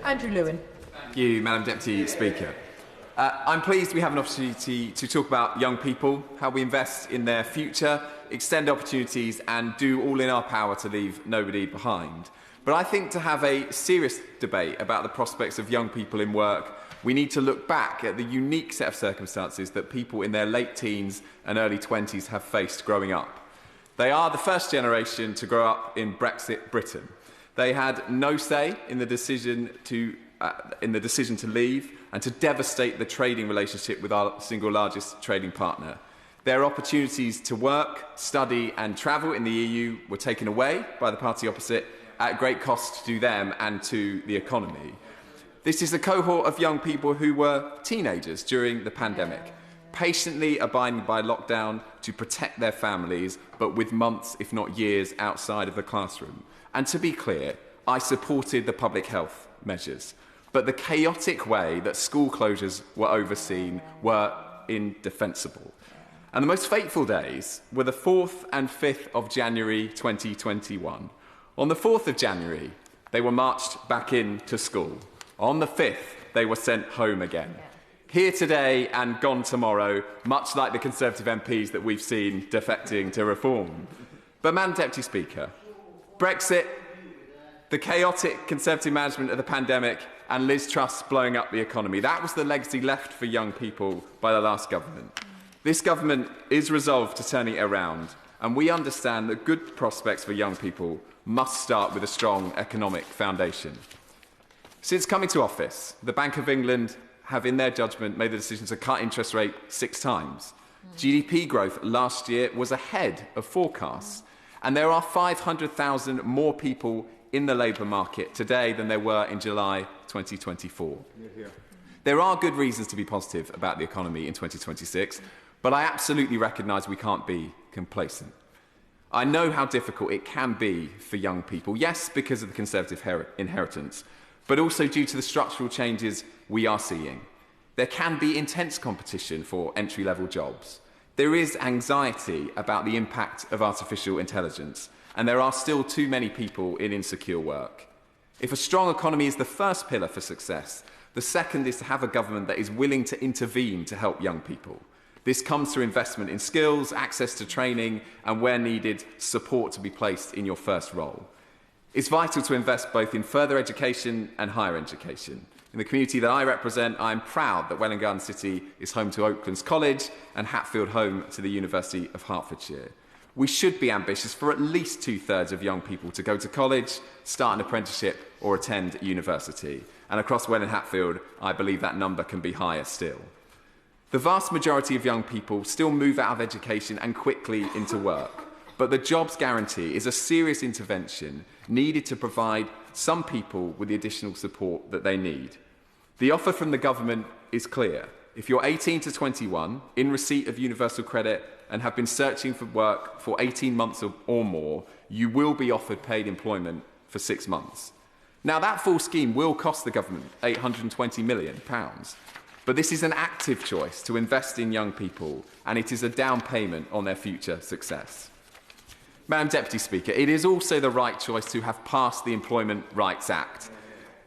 Andrew Lewin. Thank you, Madam Deputy Speaker. I'm pleased we have an opportunity to talk about young people, how we invest in their future, extend opportunities and do all in our power to leave nobody behind. But I think to have a serious debate about the prospects of young people in work, we need to look back at the unique set of circumstances that people in their late teens and early 20s have faced growing up. They are the first generation to grow up in Brexit Britain. They had no say in the decision to leave and to devastate the trading relationship with our single largest trading partner. Their opportunities to work, study and travel in the EU were taken away by the party opposite at great cost to them and to the economy. This is a cohort of young people who were teenagers during the pandemic, patiently abiding by lockdown to protect their families, but with months, if not years, outside of the classroom. And to be clear, I supported the public health measures, but the chaotic way that school closures were overseen were indefensible. And the most fateful days were the 4th and 5th of January 2021. On the 4th of January, they were marched back into school. On the 5th, they were sent home again. Here today and gone tomorrow, much like the Conservative MPs that we've seen defecting to reform. But, Madam Deputy Speaker, Brexit, the chaotic Conservative management of the pandemic and Liz Truss blowing up the economy, that was the legacy left for young people by the last government. This government is resolved to turn it around, and we understand that good prospects for young people must start with a strong economic foundation. Since coming to office, the Bank of England have, in their judgment, made the decision to cut interest rate 6 times. GDP growth last year was ahead of forecasts, and there are 500,000 more people in the labour market today than there were in July 2024. There are good reasons to be positive about the economy in 2026, but I absolutely recognise we can't be complacent. I know how difficult it can be for young people, yes, because of the Conservative inheritance, but also due to the structural changes we are seeing. There can be intense competition for entry-level jobs. There is anxiety about the impact of artificial intelligence, and there are still too many people in insecure work. If a strong economy is the first pillar for success, the second is to have a government that is willing to intervene to help young people. This comes through investment in skills, access to training, and where needed, support to be placed in your first role. It's vital to invest both in further education and higher education. In the community that I represent, I am proud that Welwyn Garden City is home to Oaklands College and Hatfield home to the University of Hertfordshire. We should be ambitious for at least 2/3 of young people to go to college, start an apprenticeship or attend university. And across Welwyn Hatfield, I believe that number can be higher still. The vast majority of young people still move out of education and quickly into work. But the Jobs Guarantee is a serious intervention needed to provide some people with the additional support that they need. The offer from the government is clear. If you're 18 to 21, in receipt of universal credit and have been searching for work for 18 months or more, you will be offered paid employment for 6 months. Now, that full scheme will cost the government £820 million. But this is an active choice to invest in young people, and it is a down payment on their future success. Madam Deputy Speaker, it is also the right choice to have passed the Employment Rights Act.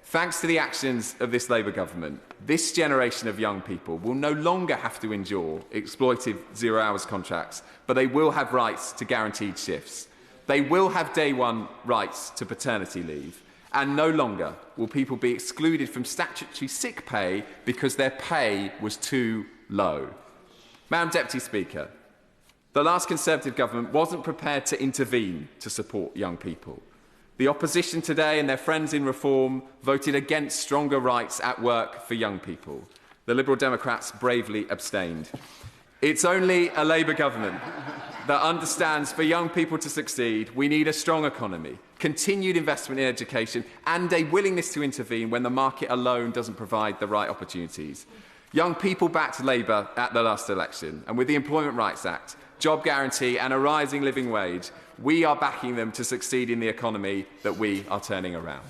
Thanks to the actions of this Labour government, this generation of young people will no longer have to endure exploitive zero-hours contracts, but they will have rights to guaranteed shifts. They will have day-one rights to paternity leave, and no longer will people be excluded from statutory sick pay because their pay was too low. Madam Deputy Speaker, the last Conservative government wasn't prepared to intervene to support young people. The opposition today and their friends in Reform voted against stronger rights at work for young people. The Liberal Democrats bravely abstained. It's only a Labour government that understands for young people to succeed, we need a strong economy, continued investment in education, and a willingness to intervene when the market alone doesn't provide the right opportunities. Young people backed Labour at the last election, and with the Employment Rights Act, Job Guarantee and a rising living wage, we are backing them to succeed in the economy that we are turning around.